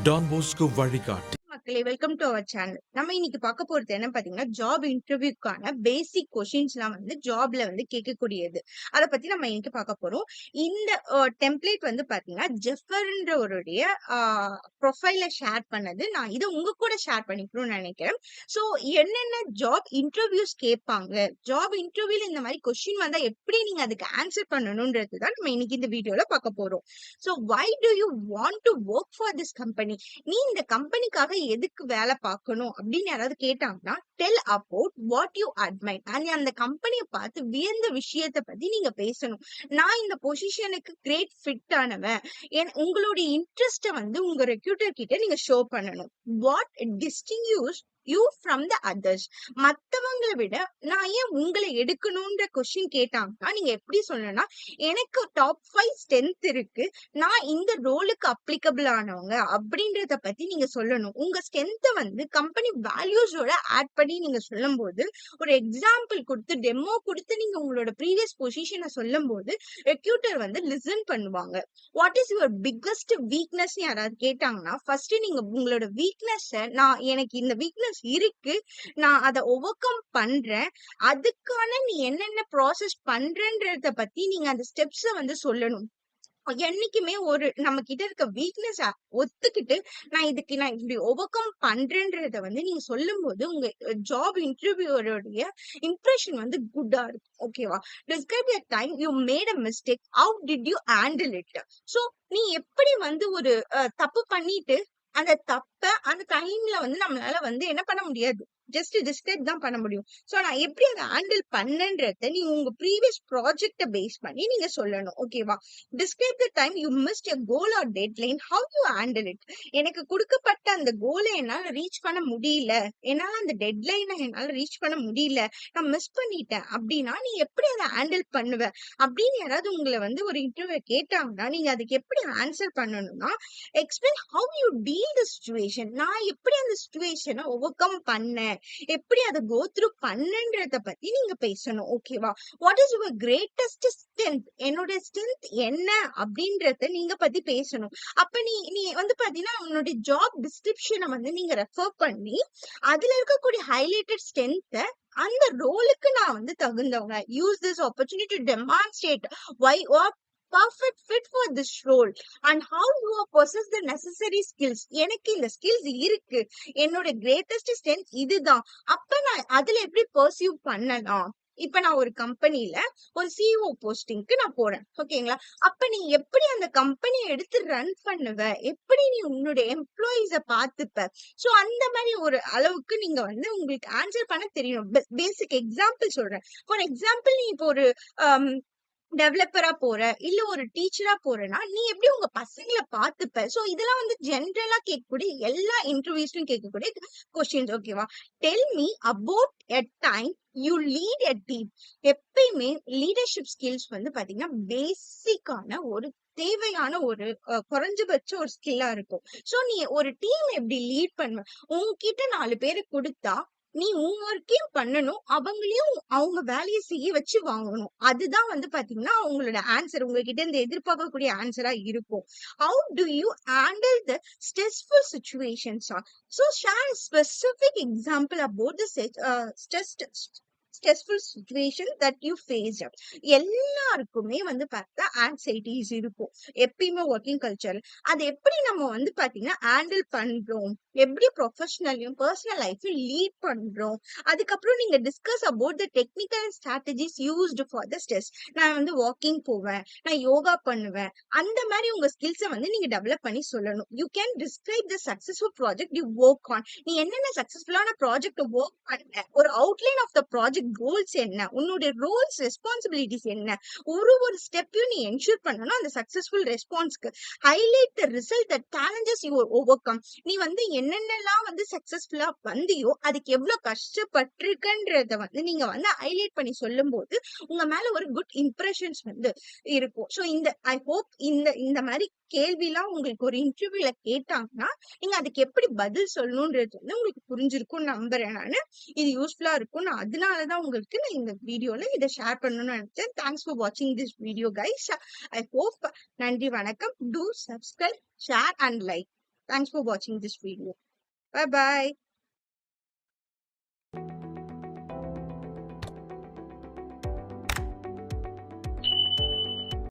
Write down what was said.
Don Bosco வழிகாட்டி. மக்களே, welcome to our channel. நம்ம இன்னைக்கு பார்க்க போறது என்ன பாத்தீங்கன்னா, ஜாப் இன்டர்வியூக்கான பேசிக் கொஸ்டின்ஸ்லாம் ஜாப்ல கேட்கக்கூடியது. அத பத்தி நம்ம இன்னைக்கு பார்க்க போறோம். இந்த டெம்ப்ளேட் பாத்தீங்கன்னா, ஜெஃபர்ன்றவருடைய ப்ரொஃபைல ஷேர் பண்ணது. நான் இத உங்க கூட ஷேர் பண்ணிக்கணும்னு நினைக்கிறேன். சோ என்னென்ன ஜாப் இன்டர்வியூஸ் கேட்பாங்க, ஜாப் இன்டர்வியூல இந்த மாதிரி கொஸ்டின் வந்தா எப்படி நீங்க அதுக்கு ஆன்சர் பண்ணணும்ன்றது தான் நம்ம இன்னைக்கு இந்த வீடியோல பார்க்க போறோம். So why do you want to work for this company? நீ இந்த கம்பெனிக்காக எதுக்கு வேலை பார்க்கணும் அப்படின்னு யாராவது கேட்டாங்கன்னா, tell about what you admire. அந்த கம்பெனியை பார்த்து வியந்த விஷயத்தை பத்தி நீங்க பேசணும். நான் இந்த பொசிஷனுக்கு கிரேட் ஃபிட் ஆனவன். உங்களுடைய இன்ட்ரெஸ்ட உங்க ரெக்ரூட்டர் கிட்ட நீங்க ஷோ பண்ணணும். What distinguish you from the others. மத்தவங்களை விட நான் ஏன் உங்களை எடுக்கணும்ன்ற கொஸ்டின் கேட்டாங்கன்னா, நீங்க எப்படி சொல்லணும்னா, எனக்கு டாப் 5 ஸ்ட்ரென்த் இருக்கு, நான் இந்த ரோலுக்கு அப்ளிகபிள் ஆனவங்க அப்படின்றத பத்தி நீங்க சொல்லணும். உங்க ஸ்ட்ரென்த்தை கம்பெனி வேல்யூஸோட ஆட் பண்ணி நீங்க சொல்லும் போது, ஒரு எக்ஸாம்பிள் கொடுத்து டெமோ கொடுத்து நீங்க உங்களோட ப்ரீவியஸ் பொசிஷனை சொல்லும் போது ரெக்ரூட்டர் லிசன் பண்ணுவாங்க. What is your biggest weakness யாராவது கேட்டாங்கன்னா, ஃபர்ஸ்ட் நீங்க உங்களோட வீக்னஸ், நான் எனக்கு இந்த வீக்னஸ் இருக்கு, நான் அதை ஓவர் கம் பண்றேன், அதுக்கான நீ என்னென்ன ப்ராசஸ் பண்றன்றத பத்தி நீங்க அந்த ஸ்டெப்ஸ சொல்லணும். என்னைக்குமே ஒரு நம்ம கிட்ட இருக்க வீக்னஸ் ஒத்துக்கிட்டு நான் இப்படி ஓவர் கம் பண்றேன்றத நீங்க சொல்லும் போது உங்க ஜாப் இன்டர்வியூரோடைய இம்ப்ரெஷன் குட்டா இருக்கும். ஓகேவா? Describe your time you made a mistake, how did you handle it. So நீ எப்படி ஒரு தப்பு பண்ணிட்டு அந்த தப்ப அந்த டைம்ல நம்மளால என்ன பண்ண முடியாது, ஜஸ்ட் டிஸ்கிரைப் தான் பண்ண முடியும். சோ நான் எப்படி அதை ஹேண்டில் பண்ணன்றத நீ உங்க ப்ரீவியஸ் ப்ராஜெக்ட பேஸ் பண்ணி நீங்க சொல்லணும். ஓகேவா? Describe the time you missed a goal or deadline, how you handle it. எனக்கு கொடுக்கப்பட்ட அந்த கோலை என்னால ரீச் பண்ண முடியல, என்னால அந்த டெட்லைனை என்னால ரீச் பண்ண முடியல, நான் மிஸ் பண்ணிட்டேன் அப்படின்னா நீ எப்படி அதை ஹேண்டில் பண்ணுவ அப்படின்னு யாராவது உங்களை ஒரு இன்டர்வியூ கேட்டாங்கன்னா, நீங்க அதுக்கு எப்படி ஆன்சர் பண்ணணும்னா, explain how you deal the situation. நான் எப்படி அந்த சிச்சுவேஷனை ஓவர் கம் பண்ணேன், எப்படி அதை கோ த்ரூ பண்ணன்றத பத்தி நீங்க பேசணும். ஓகேவா? What is your greatest strength, என்னோட ஸ்ட்ரென்த் என்ன அப்படின்றத நீங்க பத்தி பேசணும். அப்ப நீ நீ பாத்தீங்கன்னா உன்னோட ஜாப் டிஸ்கிரிப்ஷனை நீங்க ரெஃபர் பண்ணி அதுல இருக்கக்கூடிய ஹைலைட்டட் ஸ்ட்ரென்த்தை அந்த ரோலுக்கு நான் தகுந்தவங்க. Use this opportunity to demonstrate why you are perfect fit for this role and how you possess the necessary skills. எனக்கு இந்த ஸ்கில்ஸ் இருக்கு, என்னோட கிரேட்டஸ்ட் ஸ்ட்ரென்த் இதுதான். அப்ப நான் அதுல எப்படி பர்சியூ பண்ணலாம்? இப்ப நான் ஒரு கம்பெனில ஒரு சிஇஓ போஸ்டிங்க்கு நான் போறேன். ஓகேங்களா? அப்ப நீ எப்படி அந்த கம்பெனியை எடுத்து ரன் பண்ணுவ, எப்படி நீ உன்னுடைய எம்ப்ளாயிஸ பாத்துப்ப. சோ அந்த மாதிரி ஒரு அளவுக்கு நீங்க உங்களுக்கு ஆன்சர் பண்ண தெரியணும். பேசிக் எக்ஸாம்பிள் சொல்றேன். ஃபார் எக்ஸாம்பிள், நீ இப்போ ஒரு டெவலப்பரா போற, இல்ல ஒரு டீச்சரா போறேன்னா நீ எப்படி உங்க பசங்களை பாத்துப்ப. சோ இதெல்லாம் ஜென்ரலா கேட்கக்கூடிய எல்லா இன்டர்வியூஸ்லயும் கேட்கக்கூடிய கொஸ்டின்ஸ். ஓகேவா? Tell me about a time you lead a team. எப்பயுமே லீடர்ஷிப் ஸ்கில்ஸ் பாத்தீங்கன்னா பேசிக்கான ஒரு தேவையான ஒரு குறைஞ்சபட்ச ஒரு ஸ்கில்லா இருக்கும். சோ நீ ஒரு டீம் எப்படி லீட் பண்ணுவ? உன்கிட்ட 4 பேரை கொடுத்தா நீ உன் ஒர்க்கையும் பண்ணணும், அவங்களையும் அவங்க வேலையை செய்ய வச்சு வாங்கணும். அதுதான் பாத்தீங்கன்னா உங்களோட ஆன்சர், உங்ககிட்ட இருந்து எதிர்பார்க்கக்கூடிய ஆன்சரா இருக்கும். How to you handle the stressful situations? So share a specific example about the stressful situation that you faced. எல்லாருக்குமே பார்த்தா ஆங்ஸைட்டிஸ் இருக்கும் எப்பயுமே ஒர்க்கிங் கல்ச்சர். அது எப்படி நம்ம பாத்தீங்கன்னா ஹேண்டில் பண்றோம், எப்படி ப்ரொஃபஷனலையும் பர்சனல் லைஃபையும் லீட் பண்றோம். அதுக்கப்புறம் நீங்க discuss about the technical strategies used for the stress. நான் வாக்கிங் போவேன், நான் யோகா பண்ணுவேன், அந்த மாதிரி உங்க ஸ்கில்ஸை நீங்க டெவலப் பண்ணி சொல்லணும். You can describe the successful project you work on. நீ என்னென்ன சக்சஸ்ஃபுல்லான ப்ராஜெக்ட் ஒர்க் பண்ண, ஒரு outline of the project goals என்ன, உன்னுடைய ரோல்ஸ் ரெஸ்பான்சிபிலிட்டிஸ் என்ன, ஒரு ஸ்டெப்பையும் நீ என்ஷூர் பண்ணணும் அந்த சக்சஸ்ஃபுல் ரெஸ்பான்ஸ்க்கு. Highlight the result the challenges you overcome. நீ என்னென்னலாம் சக்சஸ்ஃபுல்லா வந்தியோ அதுக்கு எவ்வளவு கஷ்டப்பட்டிருக்குன்றத நீங்க ஹைலைட் பண்ணி சொல்லும் போது உங்க மேல ஒரு குட் இம்ப்ரெஷன்ஸ் இருக்கும். சோ ஐ ஹோப் இந்த மாதிரி கேள்விலாம் உங்களுக்கு ஒரு இன்டர்வியூல கேட்டாங்கன்னா நீங்க அதுக்கு எப்படி பதில் சொல்லணும்ன்றது உங்களுக்கு புரிஞ்சிருக்கும் நம்புறேன். நானு இது யூஸ்ஃபுல்லா இருக்கும். நான் அதனாலதான் உங்களுக்கு நான் இந்த வீடியோல இதை ஷேர் பண்ணணும்னு நினைச்சேன். தேங்க்ஸ் ஃபார் வாட்சிங் this video guys. I hope. நன்றி, வணக்கம். Two subscribe, share and like. Thanks for வாட்சிங் திஸ் வீடியோ. Bye bye.